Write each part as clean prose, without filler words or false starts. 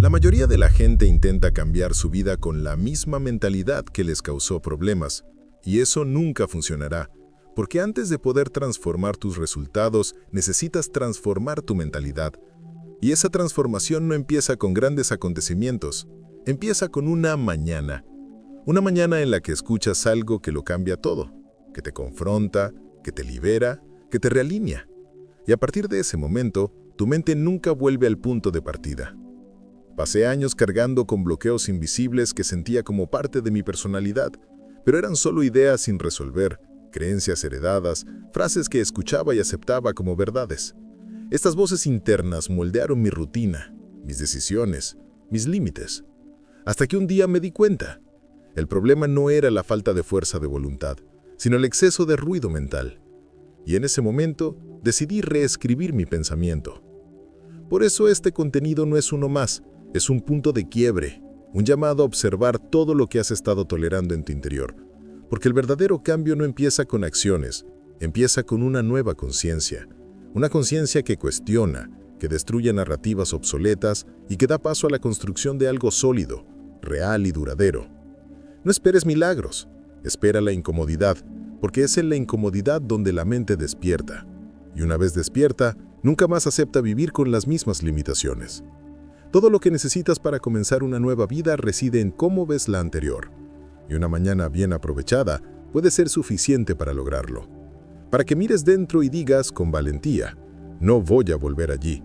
La mayoría de la gente intenta cambiar su vida con la misma mentalidad que les causó problemas, y eso nunca funcionará, porque antes de poder transformar tus resultados, necesitas transformar tu mentalidad. Y esa transformación no empieza con grandes acontecimientos, empieza con una mañana en la que escuchas algo que lo cambia todo, que te confronta, que te libera, que te realinea. Y a partir de ese momento, tu mente nunca vuelve al punto de partida. Pasé años cargando con bloqueos invisibles que sentía como parte de mi personalidad, pero eran solo ideas sin resolver, creencias heredadas, frases que escuchaba y aceptaba como verdades. Estas voces internas moldearon mi rutina, mis decisiones, mis límites. Hasta que un día me di cuenta. El problema no era la falta de fuerza de voluntad, sino el exceso de ruido mental. Y en ese momento decidí reescribir mi pensamiento. Por eso este contenido no es uno más, es un punto de quiebre, un llamado a observar todo lo que has estado tolerando en tu interior. Porque el verdadero cambio no empieza con acciones, empieza con una nueva conciencia. Una conciencia que cuestiona, que destruye narrativas obsoletas y que da paso a la construcción de algo sólido, real y duradero. No esperes milagros, espera la incomodidad, porque es en la incomodidad donde la mente despierta. Y una vez despierta, nunca más acepta vivir con las mismas limitaciones. Todo lo que necesitas para comenzar una nueva vida reside en cómo ves la anterior. Y una mañana bien aprovechada puede ser suficiente para lograrlo. Para que mires dentro y digas con valentía, no voy a volver allí.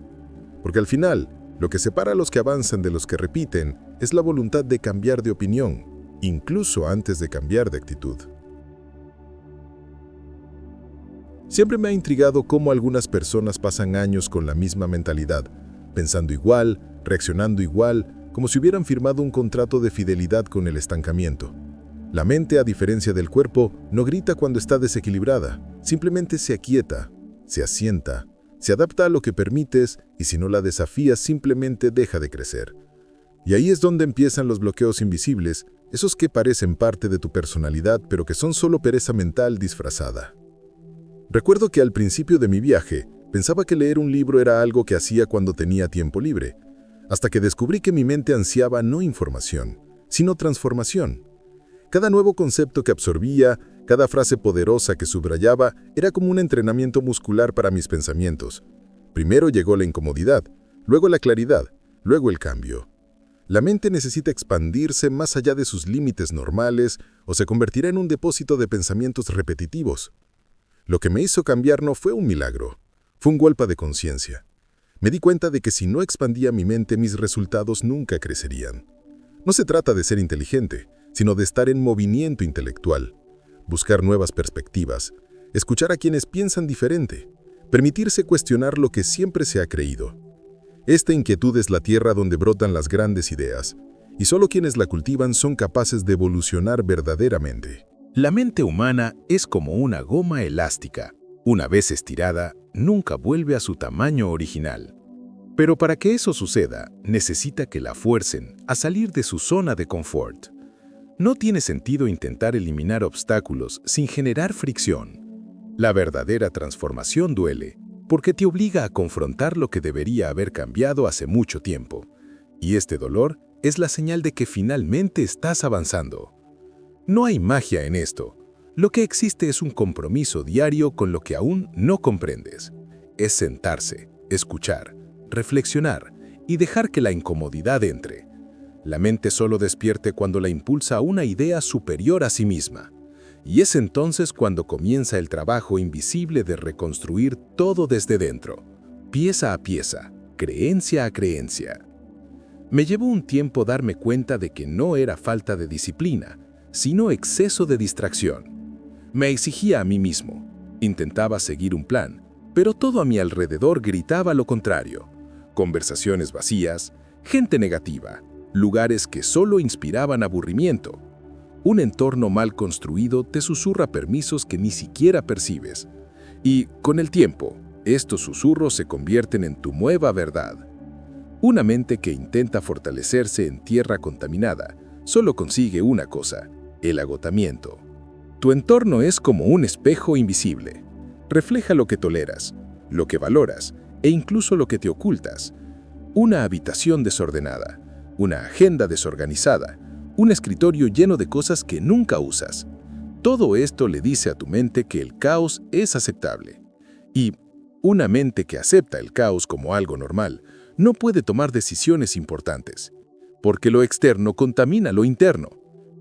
Porque al final, lo que separa a los que avanzan de los que repiten es la voluntad de cambiar de opinión, incluso antes de cambiar de actitud. Siempre me ha intrigado cómo algunas personas pasan años con la misma mentalidad, pensando igual, reaccionando igual, como si hubieran firmado un contrato de fidelidad con el estancamiento. La mente, a diferencia del cuerpo, no grita cuando está desequilibrada, simplemente se aquieta, se asienta, se adapta a lo que permites y si no la desafías simplemente deja de crecer. Y ahí es donde empiezan los bloqueos invisibles, esos que parecen parte de tu personalidad pero que son solo pereza mental disfrazada. Recuerdo que al principio de mi viaje pensaba que leer un libro era algo que hacía cuando tenía tiempo libre, hasta que descubrí que mi mente ansiaba no información, sino transformación. Cada nuevo concepto que absorbía, cada frase poderosa que subrayaba, era como un entrenamiento muscular para mis pensamientos. Primero llegó la incomodidad, luego la claridad, luego el cambio. La mente necesita expandirse más allá de sus límites normales o se convertirá en un depósito de pensamientos repetitivos. Lo que me hizo cambiar no fue un milagro, fue un golpe de conciencia. Me di cuenta de que si no expandía mi mente, mis resultados nunca crecerían. No se trata de ser inteligente, sino de estar en movimiento intelectual, buscar nuevas perspectivas, escuchar a quienes piensan diferente, permitirse cuestionar lo que siempre se ha creído. Esta inquietud es la tierra donde brotan las grandes ideas, y solo quienes la cultivan son capaces de evolucionar verdaderamente. La mente humana es como una goma elástica. Una vez estirada, nunca vuelve a su tamaño original. Pero para que eso suceda, necesita que la fuercen a salir de su zona de confort. No tiene sentido intentar eliminar obstáculos sin generar fricción. La verdadera transformación duele, porque te obliga a confrontar lo que debería haber cambiado hace mucho tiempo. Y este dolor es la señal de que finalmente estás avanzando. No hay magia en esto. Lo que existe es un compromiso diario con lo que aún no comprendes. Es sentarse, escuchar, reflexionar y dejar que la incomodidad entre. La mente solo despierte cuando la impulsa a una idea superior a sí misma. Y es entonces cuando comienza el trabajo invisible de reconstruir todo desde dentro, pieza a pieza, creencia a creencia. Me llevó un tiempo darme cuenta de que no era falta de disciplina, sino exceso de distracción. Me exigía a mí mismo, intentaba seguir un plan, pero todo a mi alrededor gritaba lo contrario. Conversaciones vacías, gente negativa, lugares que solo inspiraban aburrimiento. Un entorno mal construido te susurra permisos que ni siquiera percibes. Y, con el tiempo, estos susurros se convierten en tu nueva verdad. Una mente que intenta fortalecerse en tierra contaminada solo consigue una cosa: el agotamiento. Tu entorno es como un espejo invisible. Refleja lo que toleras, lo que valoras e incluso lo que te ocultas. Una habitación desordenada una agenda desorganizada, un escritorio lleno de cosas que nunca usas. Todo esto le dice a tu mente que el caos es aceptable. Y una mente que acepta el caos como algo normal no puede tomar decisiones importantes, porque lo externo contamina lo interno,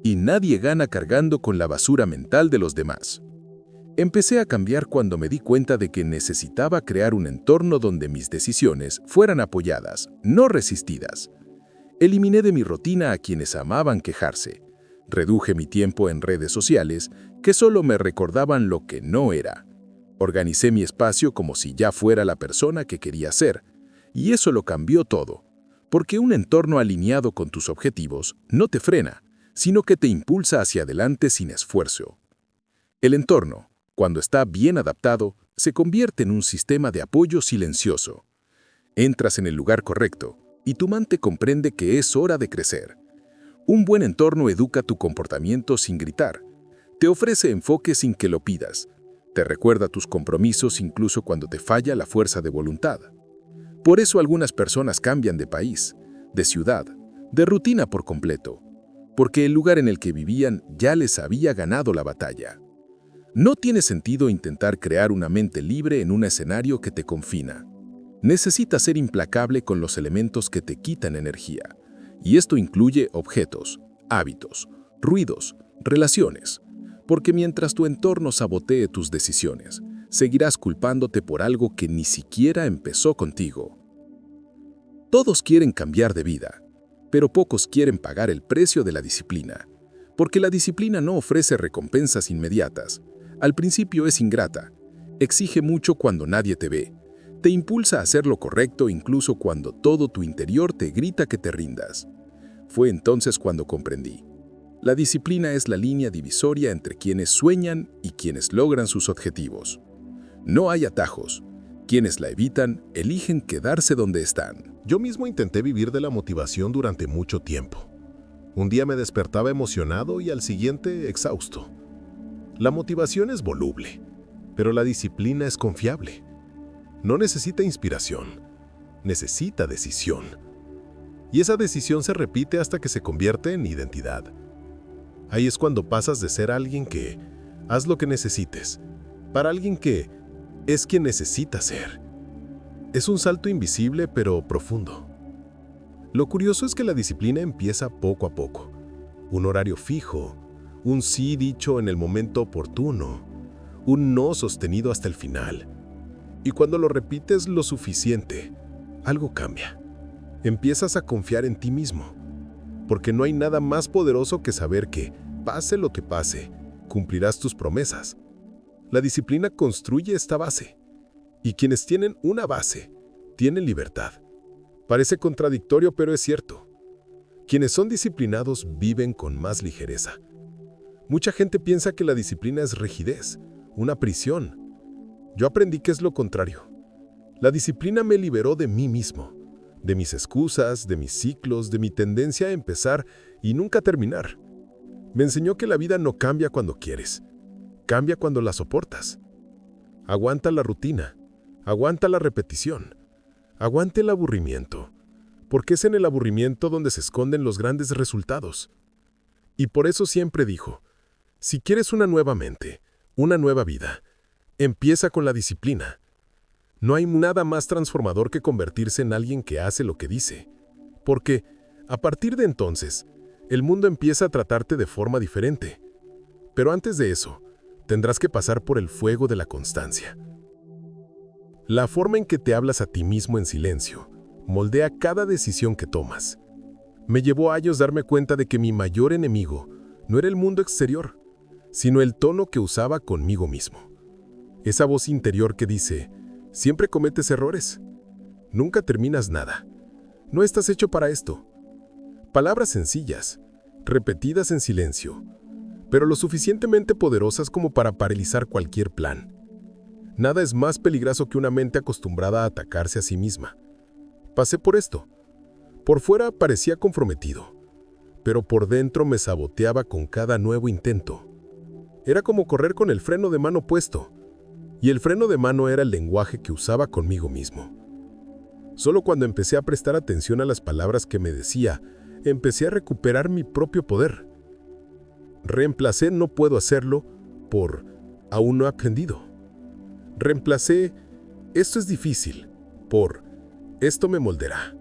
y nadie gana cargando con la basura mental de los demás. Empecé a cambiar cuando me di cuenta de que necesitaba crear un entorno donde mis decisiones fueran apoyadas, no resistidas. Eliminé de mi rutina a quienes amaban quejarse. Reduje mi tiempo en redes sociales que solo me recordaban lo que no era. Organicé mi espacio como si ya fuera la persona que quería ser, y eso lo cambió todo, porque un entorno alineado con tus objetivos no te frena, sino que te impulsa hacia adelante sin esfuerzo. El entorno, cuando está bien adaptado, se convierte en un sistema de apoyo silencioso. Entras en el lugar correcto y tu mente comprende que es hora de crecer. Un buen entorno educa tu comportamiento sin gritar, te ofrece enfoque sin que lo pidas, te recuerda tus compromisos incluso cuando te falla la fuerza de voluntad. Por eso algunas personas cambian de país, de ciudad, de rutina por completo, porque el lugar en el que vivían ya les había ganado la batalla. No tiene sentido intentar crear una mente libre en un escenario que te confina. Necesitas ser implacable con los elementos que te quitan energía, y esto incluye objetos, hábitos, ruidos, relaciones, porque mientras tu entorno sabotee tus decisiones, seguirás culpándote por algo que ni siquiera empezó contigo. Todos quieren cambiar de vida, pero pocos quieren pagar el precio de la disciplina, porque la disciplina no ofrece recompensas inmediatas. Al principio es ingrata, exige mucho cuando nadie te ve, te impulsa a hacer lo correcto incluso cuando todo tu interior te grita que te rindas. Fue entonces cuando comprendí. La disciplina es la línea divisoria entre quienes sueñan y quienes logran sus objetivos. No hay atajos. Quienes la evitan eligen quedarse donde están. Yo mismo intenté vivir de la motivación durante mucho tiempo. Un día me despertaba emocionado y al siguiente exhausto. La motivación es voluble, pero la disciplina es confiable. No necesita inspiración, necesita decisión. Y esa decisión se repite hasta que se convierte en identidad. Ahí es cuando pasas de ser alguien que haz lo que necesites, para alguien que es quien necesita ser. Es un salto invisible pero profundo. Lo curioso es que la disciplina empieza poco a poco. Un horario fijo, un sí dicho en el momento oportuno, un no sostenido hasta el final. Y cuando lo repites lo suficiente, algo cambia. Empiezas a confiar en ti mismo, porque no hay nada más poderoso que saber que, pase lo que pase, cumplirás tus promesas. La disciplina construye esta base, y quienes tienen una base, tienen libertad. Parece contradictorio, pero es cierto. Quienes son disciplinados viven con más ligereza. Mucha gente piensa que la disciplina es rigidez, una prisión. Yo aprendí que es lo contrario. La disciplina me liberó de mí mismo, de mis excusas, de mis ciclos, de mi tendencia a empezar y nunca terminar. Me enseñó que la vida no cambia cuando quieres, cambia cuando la soportas. Aguanta la rutina, aguanta la repetición, aguante el aburrimiento, porque es en el aburrimiento donde se esconden los grandes resultados. Y por eso siempre dijo, si quieres una nueva mente, una nueva vida, empieza con la disciplina. No hay nada más transformador que convertirse en alguien que hace lo que dice, porque, a partir de entonces, el mundo empieza a tratarte de forma diferente. Pero antes de eso, tendrás que pasar por el fuego de la constancia. La forma en que te hablas a ti mismo en silencio moldea cada decisión que tomas. Me llevó años darme cuenta de que mi mayor enemigo no era el mundo exterior, sino el tono que usaba conmigo mismo. Esa voz interior que dice, siempre cometes errores, nunca terminas nada, no estás hecho para esto. Palabras sencillas, repetidas en silencio, pero lo suficientemente poderosas como para paralizar cualquier plan. Nada es más peligroso que una mente acostumbrada a atacarse a sí misma. Pasé por esto. Por fuera parecía comprometido, pero por dentro me saboteaba con cada nuevo intento. Era como correr con el freno de mano puesto, y el freno de mano era el lenguaje que usaba conmigo mismo. Solo cuando empecé a prestar atención a las palabras que me decía, empecé a recuperar mi propio poder. Reemplacé "no puedo hacerlo" por "aún no he aprendido". Reemplacé "esto es difícil" por "esto me moldeará".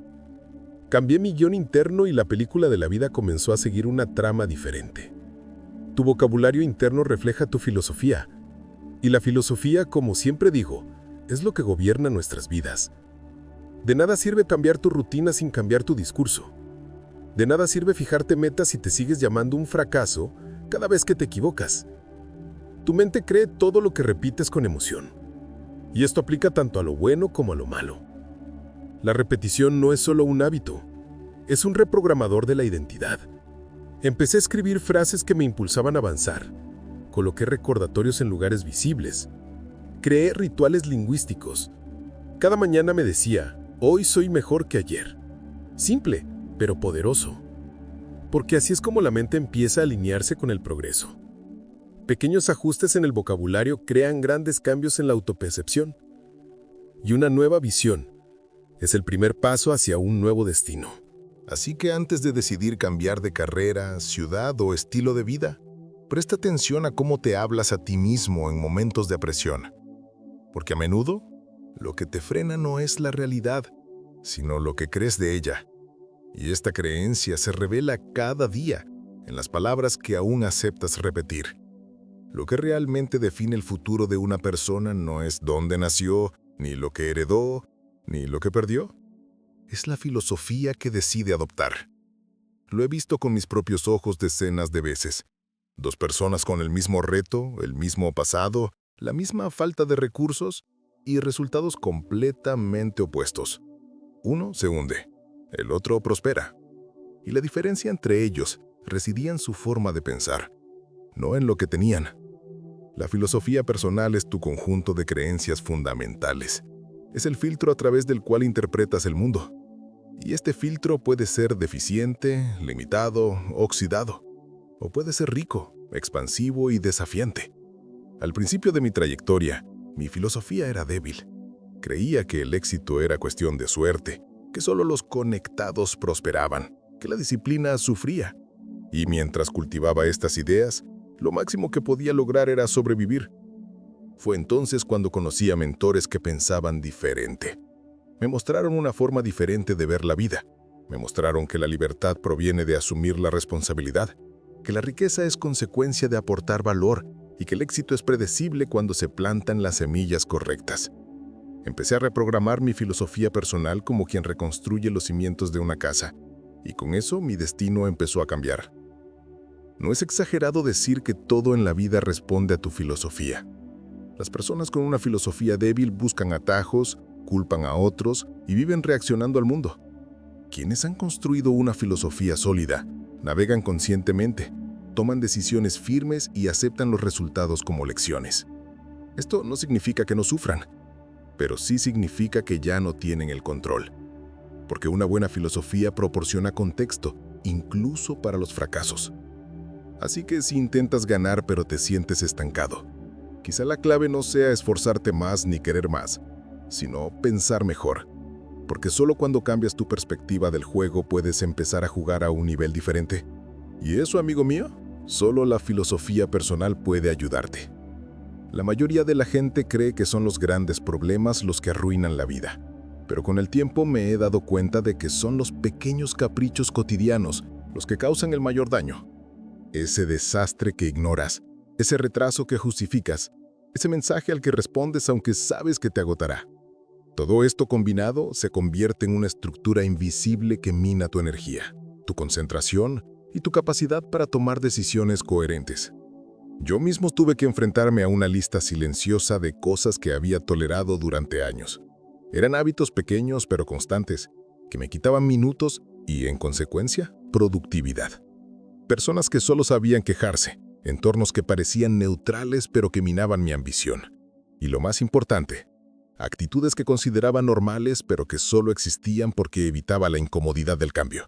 Cambié mi guión interno y la película de la vida comenzó a seguir una trama diferente. Tu vocabulario interno refleja tu filosofía. Y la filosofía, como siempre digo, es lo que gobierna nuestras vidas. De nada sirve cambiar tu rutina sin cambiar tu discurso. De nada sirve fijarte metas si te sigues llamando un fracaso cada vez que te equivocas. Tu mente cree todo lo que repites con emoción. Y esto aplica tanto a lo bueno como a lo malo. La repetición no es solo un hábito, es un reprogramador de la identidad. Empecé a escribir frases que me impulsaban a avanzar. Coloqué recordatorios en lugares visibles. Creé rituales lingüísticos. Cada mañana me decía, hoy soy mejor que ayer. Simple, pero poderoso. Porque así es como la mente empieza a alinearse con el progreso. Pequeños ajustes en el vocabulario crean grandes cambios en la autopercepción. Y una nueva visión es el primer paso hacia un nuevo destino. Así que antes de decidir cambiar de carrera, ciudad o estilo de vida, presta atención a cómo te hablas a ti mismo en momentos de presión. Porque a menudo, lo que te frena no es la realidad, sino lo que crees de ella. Y esta creencia se revela cada día en las palabras que aún aceptas repetir. Lo que realmente define el futuro de una persona no es dónde nació, ni lo que heredó, ni lo que perdió. Es la filosofía que decide adoptar. Lo he visto con mis propios ojos decenas de veces. Dos personas con el mismo reto, el mismo pasado, la misma falta de recursos y resultados completamente opuestos. Uno se hunde, el otro prospera. Y la diferencia entre ellos residía en su forma de pensar, no en lo que tenían. La filosofía personal es tu conjunto de creencias fundamentales. Es el filtro a través del cual interpretas el mundo. Y este filtro puede ser deficiente, limitado, oxidado. O puede ser rico, expansivo y desafiante. Al principio de mi trayectoria, mi filosofía era débil. Creía que el éxito era cuestión de suerte, que solo los conectados prosperaban, que la disciplina sufría. Y mientras cultivaba estas ideas, lo máximo que podía lograr era sobrevivir. Fue entonces cuando conocí a mentores que pensaban diferente. Me mostraron una forma diferente de ver la vida. Me mostraron que la libertad proviene de asumir la responsabilidad, que la riqueza es consecuencia de aportar valor y que el éxito es predecible cuando se plantan las semillas correctas. Empecé a reprogramar mi filosofía personal como quien reconstruye los cimientos de una casa, y con eso mi destino empezó a cambiar. No es exagerado decir que todo en la vida responde a tu filosofía. Las personas con una filosofía débil buscan atajos, culpan a otros y viven reaccionando al mundo. Quienes han construido una filosofía sólida, navegan conscientemente, toman decisiones firmes y aceptan los resultados como lecciones. Esto no significa que no sufran, pero sí significa que ya no tienen el control. Porque una buena filosofía proporciona contexto, incluso para los fracasos. Así que si intentas ganar pero te sientes estancado, quizá la clave no sea esforzarte más ni querer más, sino pensar mejor. Porque solo cuando cambias tu perspectiva del juego puedes empezar a jugar a un nivel diferente. Y eso, amigo mío, solo la filosofía personal puede ayudarte. La mayoría de la gente cree que son los grandes problemas los que arruinan la vida. Pero con el tiempo me he dado cuenta de que son los pequeños caprichos cotidianos los que causan el mayor daño. Ese desastre que ignoras, ese retraso que justificas, ese mensaje al que respondes aunque sabes que te agotará. Todo esto combinado se convierte en una estructura invisible que mina tu energía, tu concentración y tu capacidad para tomar decisiones coherentes. Yo mismo tuve que enfrentarme a una lista silenciosa de cosas que había tolerado durante años. Eran hábitos pequeños pero constantes, que me quitaban minutos y, en consecuencia, productividad. Personas que solo sabían quejarse, entornos que parecían neutrales pero que minaban mi ambición. Y lo más importante, actitudes que consideraba normales pero que solo existían porque evitaba la incomodidad del cambio.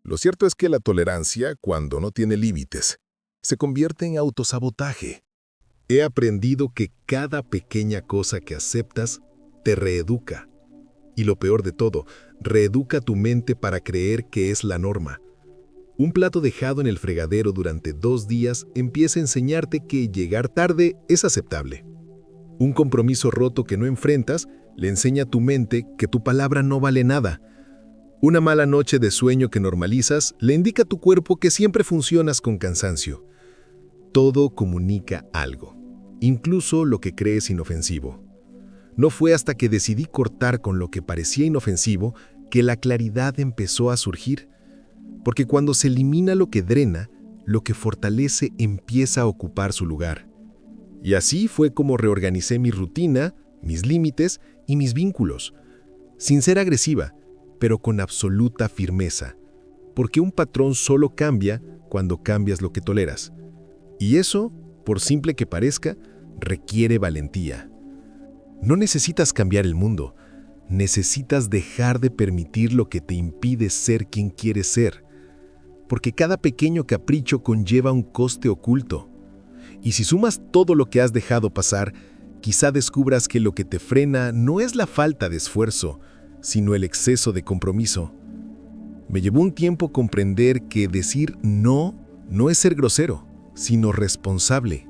Lo cierto es que la tolerancia, cuando no tiene límites, se convierte en autosabotaje. He aprendido que cada pequeña cosa que aceptas te reeduca. Y lo peor de todo, reeduca tu mente para creer que es la norma, Un plato dejado en el fregadero durante 2 días empieza a enseñarte que llegar tarde es aceptable. Un compromiso roto que no enfrentas le enseña a tu mente que tu palabra no vale nada. Una mala noche de sueño que normalizas le indica a tu cuerpo que siempre funcionas con cansancio. Todo comunica algo, incluso lo que crees inofensivo. No fue hasta que decidí cortar con lo que parecía inofensivo que la claridad empezó a surgir. Porque cuando se elimina lo que drena, lo que fortalece empieza a ocupar su lugar. Y así fue como reorganicé mi rutina, mis límites y mis vínculos. Sin ser agresiva, pero con absoluta firmeza. Porque un patrón solo cambia cuando cambias lo que toleras. Y eso, por simple que parezca, requiere valentía. No necesitas cambiar el mundo. Necesitas dejar de permitir lo que te impide ser quien quieres ser. Porque cada pequeño capricho conlleva un coste oculto. Y si sumas todo lo que has dejado pasar, quizá descubras que lo que te frena no es la falta de esfuerzo, sino el exceso de compromiso. Me llevó un tiempo comprender que decir no es ser grosero, sino responsable.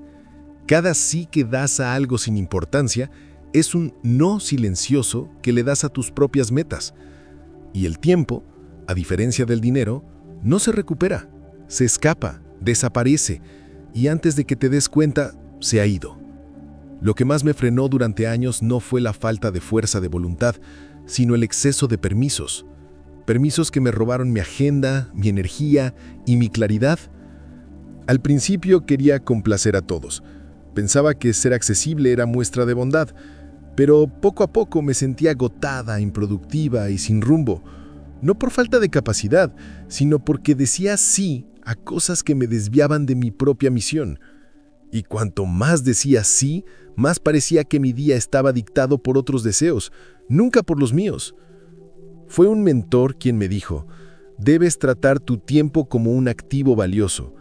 Cada sí que das a algo sin importancia es un no silencioso que le das a tus propias metas. Y el tiempo, a diferencia del dinero, no se recupera, se escapa, desaparece, y antes de que te des cuenta, se ha ido. Lo que más me frenó durante años no fue la falta de fuerza de voluntad, sino el exceso de permisos. Permisos que me robaron mi agenda, mi energía y mi claridad. Al principio quería complacer a todos. Pensaba que ser accesible era muestra de bondad, pero poco a poco me sentía agotada, improductiva y sin rumbo. No por falta de capacidad, sino porque decía sí a cosas que me desviaban de mi propia misión. Y cuanto más decía sí, más parecía que mi día estaba dictado por otros deseos, nunca por los míos. Fue un mentor quien me dijo: debes tratar tu tiempo como un activo valioso.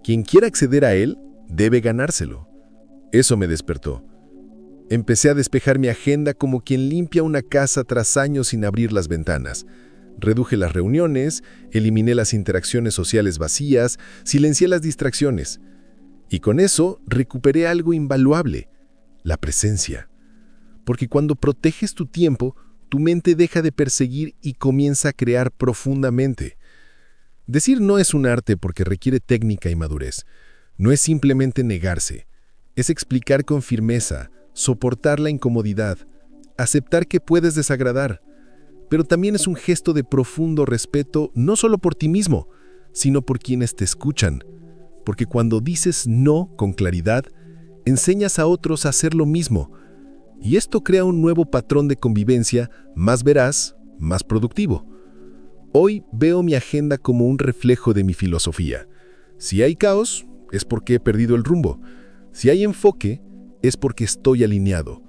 Quien quiera acceder a él, debe ganárselo. Eso me despertó. Empecé a despejar mi agenda como quien limpia una casa tras años sin abrir las ventanas. Reduje las reuniones, eliminé las interacciones sociales vacías, silencié las distracciones. Y con eso recuperé algo invaluable: la presencia. Porque cuando proteges tu tiempo, tu mente deja de perseguir y comienza a crear profundamente. Decir no es un arte porque requiere técnica y madurez. No es simplemente negarse. Es explicar con firmeza, soportar la incomodidad, aceptar que puedes desagradar. Pero también es un gesto de profundo respeto, no solo por ti mismo, sino por quienes te escuchan. Porque cuando dices no con claridad, enseñas a otros a hacer lo mismo. Y esto crea un nuevo patrón de convivencia más veraz, más productivo. Hoy veo mi agenda como un reflejo de mi filosofía. Si hay caos, es porque he perdido el rumbo. Si hay enfoque, es porque estoy alineado.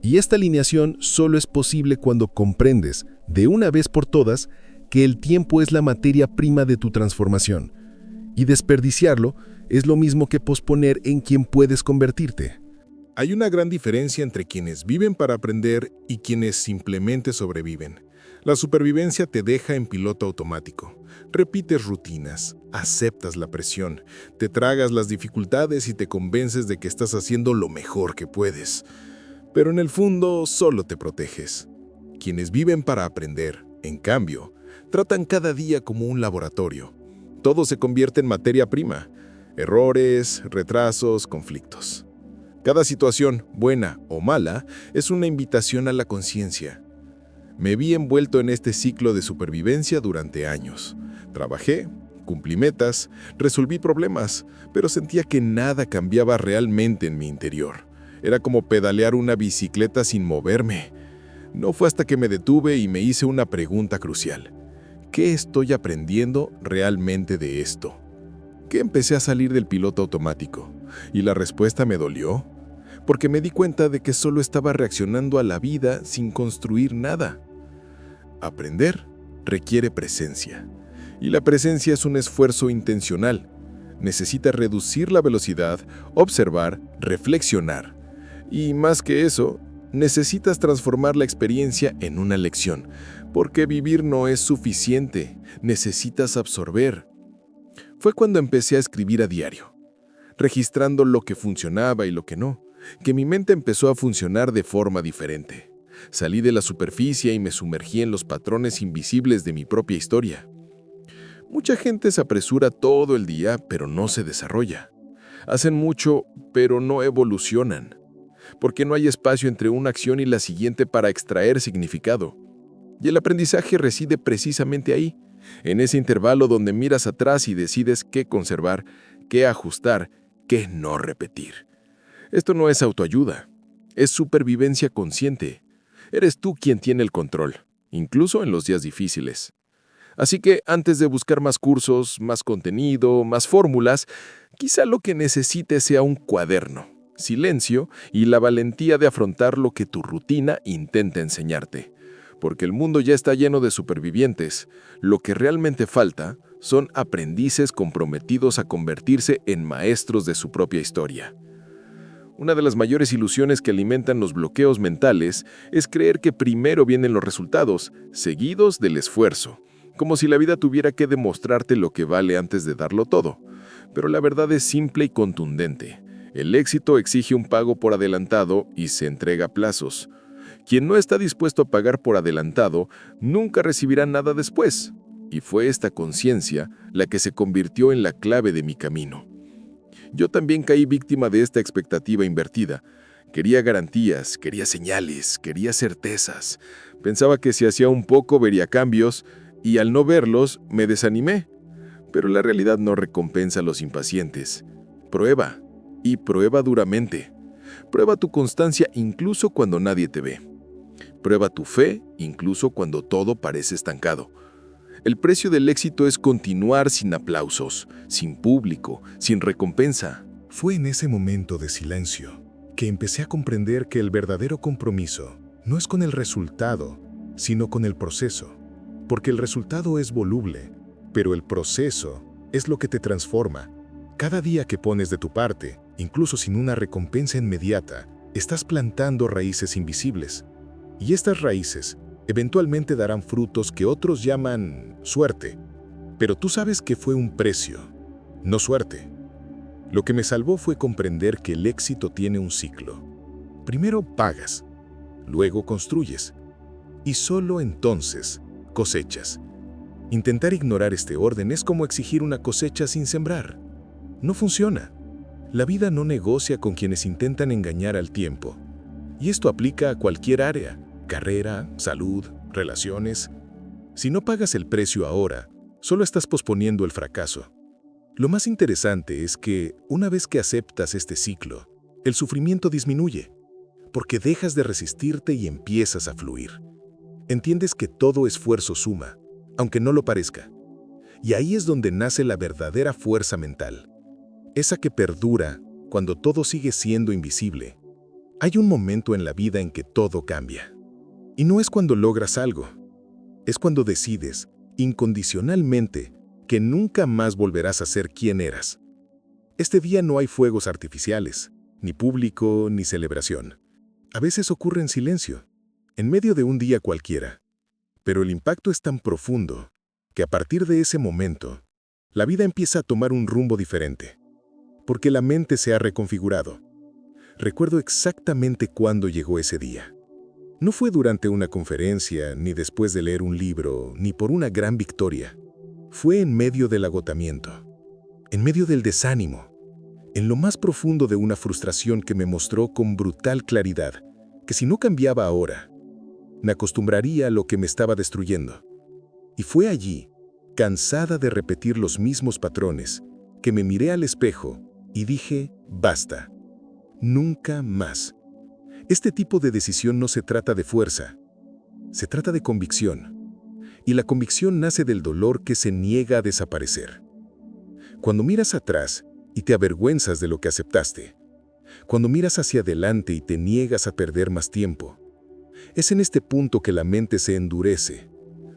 Y esta alineación solo es posible cuando comprendes, de una vez por todas, que el tiempo es la materia prima de tu transformación. Y desperdiciarlo es lo mismo que posponer en quien puedes convertirte. Hay una gran diferencia entre quienes viven para aprender y quienes simplemente sobreviven. La supervivencia te deja en piloto automático. Repites rutinas, aceptas la presión, te tragas las dificultades y te convences de que estás haciendo lo mejor que puedes. Pero en el fondo solo te proteges. Quienes viven para aprender, en cambio, tratan cada día como un laboratorio. Todo se convierte en materia prima: errores, retrasos, conflictos. Cada situación, buena o mala, es una invitación a la conciencia. Me vi envuelto en este ciclo de supervivencia durante años. Trabajé, cumplí metas, resolví problemas, pero sentía que nada cambiaba realmente en mi interior. Era como pedalear una bicicleta sin moverme. No fue hasta que me detuve y me hice una pregunta crucial: ¿qué estoy aprendiendo realmente de esto? Que empecé a salir del piloto automático. Y la respuesta me dolió, porque me di cuenta de que solo estaba reaccionando a la vida sin construir nada. Aprender requiere presencia. Y la presencia es un esfuerzo intencional. Necesita reducir la velocidad, observar, reflexionar. Y más que eso, necesitas transformar la experiencia en una lección, porque vivir no es suficiente, necesitas absorber. Fue cuando empecé a escribir a diario, registrando lo que funcionaba y lo que no, que mi mente empezó a funcionar de forma diferente. Salí de la superficie y me sumergí en los patrones invisibles de mi propia historia. Mucha gente se apresura todo el día, pero no se desarrolla. Hacen mucho, pero no evolucionan, porque no hay espacio entre una acción y la siguiente para extraer significado. Y el aprendizaje reside precisamente ahí, en ese intervalo donde miras atrás y decides qué conservar, qué ajustar, qué no repetir. Esto no es autoayuda, es supervivencia consciente. Eres tú quien tiene el control, incluso en los días difíciles. Así que antes de buscar más cursos, más contenido, más fórmulas, quizá lo que necesites sea un cuaderno, silencio y la valentía de afrontar lo que tu rutina intenta enseñarte. Porque el mundo ya está lleno de supervivientes. Lo que realmente falta son aprendices comprometidos a convertirse en maestros de su propia historia. Una de las mayores ilusiones que alimentan los bloqueos mentales es creer que primero vienen los resultados, seguidos del esfuerzo, como si la vida tuviera que demostrarte lo que vale antes de darlo todo. Pero la verdad es simple y contundente. El éxito exige un pago por adelantado y se entrega a plazos. Quien no está dispuesto a pagar por adelantado, nunca recibirá nada después. Y fue esta conciencia la que se convirtió en la clave de mi camino. Yo también caí víctima de esta expectativa invertida. Quería garantías, quería señales, quería certezas. Pensaba que si hacía un poco vería cambios, y al no verlos me desanimé. Pero la realidad no recompensa a los impacientes. Prueba, y prueba duramente. Prueba tu constancia incluso cuando nadie te ve. Prueba tu fe incluso cuando todo parece estancado. El precio del éxito es continuar sin aplausos, sin público, sin recompensa. Fue en ese momento de silencio que empecé a comprender que el verdadero compromiso no es con el resultado, sino con el proceso. Porque el resultado es voluble, pero el proceso es lo que te transforma. Cada día que pones de tu parte, incluso sin una recompensa inmediata, estás plantando raíces invisibles. Y estas raíces eventualmente darán frutos que otros llaman suerte. Pero tú sabes que fue un precio, no suerte. Lo que me salvó fue comprender que el éxito tiene un ciclo. Primero pagas, luego construyes, y solo entonces cosechas. Intentar ignorar este orden es como exigir una cosecha sin sembrar. No funciona. La vida no negocia con quienes intentan engañar al tiempo. Y esto aplica a cualquier área: carrera, salud, relaciones. Si no pagas el precio ahora, solo estás posponiendo el fracaso. Lo más interesante es que, una vez que aceptas este ciclo, el sufrimiento disminuye, porque dejas de resistirte y empiezas a fluir. Entiendes que todo esfuerzo suma, aunque no lo parezca. Y ahí es donde nace la verdadera fuerza mental. Esa que perdura cuando todo sigue siendo invisible. Hay un momento en la vida en que todo cambia. Y no es cuando logras algo. Es cuando decides, incondicionalmente, que nunca más volverás a ser quien eras. Este día no hay fuegos artificiales, ni público, ni celebración. A veces ocurre en silencio, en medio de un día cualquiera. Pero el impacto es tan profundo que a partir de ese momento, la vida empieza a tomar un rumbo diferente, porque la mente se ha reconfigurado. Recuerdo exactamente cuándo llegó ese día. No fue durante una conferencia, ni después de leer un libro, ni por una gran victoria. Fue en medio del agotamiento, en medio del desánimo, en lo más profundo de una frustración que me mostró con brutal claridad que si no cambiaba ahora, me acostumbraría a lo que me estaba destruyendo. Y fue allí, cansada de repetir los mismos patrones, que me miré al espejo y dije, basta, nunca más. Este tipo de decisión no se trata de fuerza, se trata de convicción. Y la convicción nace del dolor que se niega a desaparecer. Cuando miras atrás y te avergüenzas de lo que aceptaste, cuando miras hacia adelante y te niegas a perder más tiempo, es en este punto que la mente se endurece,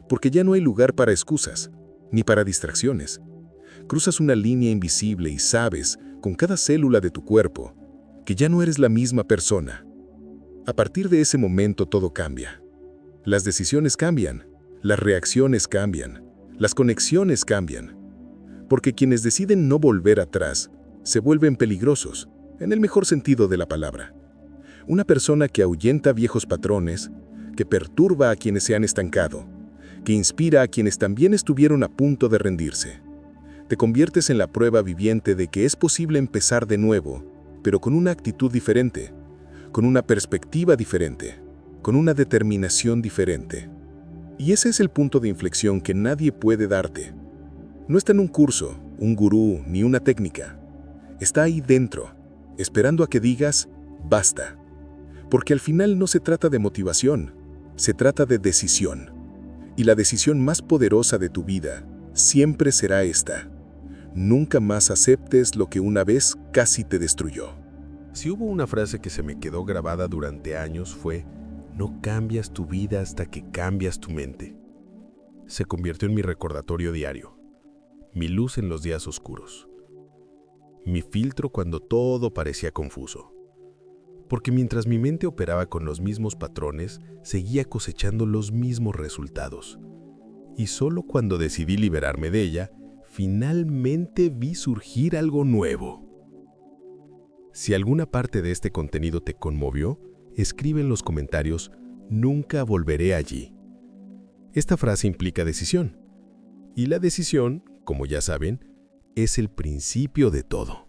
porque ya no hay lugar para excusas, ni para distracciones. Cruzas una línea invisible y sabes, con cada célula de tu cuerpo, que ya no eres la misma persona. A partir de ese momento todo cambia. Las decisiones cambian, las reacciones cambian, las conexiones cambian. Porque quienes deciden no volver atrás se vuelven peligrosos, en el mejor sentido de la palabra. Una persona que ahuyenta viejos patrones, que perturba a quienes se han estancado, que inspira a quienes también estuvieron a punto de rendirse. Te conviertes en la prueba viviente de que es posible empezar de nuevo, pero con una actitud diferente, con una perspectiva diferente, con una determinación diferente. Y ese es el punto de inflexión que nadie puede darte. No está en un curso, un gurú, ni una técnica. Está ahí dentro, esperando a que digas, basta. Porque al final no se trata de motivación, se trata de decisión. Y la decisión más poderosa de tu vida siempre será esta. Nunca más aceptes lo que una vez casi te destruyó. Si hubo una frase que se me quedó grabada durante años fue: no cambias tu vida hasta que cambias tu mente. Se convirtió en mi recordatorio diario, mi luz en los días oscuros, mi filtro cuando todo parecía confuso. Porque mientras mi mente operaba con los mismos patrones, seguía cosechando los mismos resultados. Y solo cuando decidí liberarme de ella, finalmente vi surgir algo nuevo. Si alguna parte de este contenido te conmovió, escribe en los comentarios: nunca volveré allí. Esta frase implica decisión. Y la decisión, como ya saben, es el principio de todo.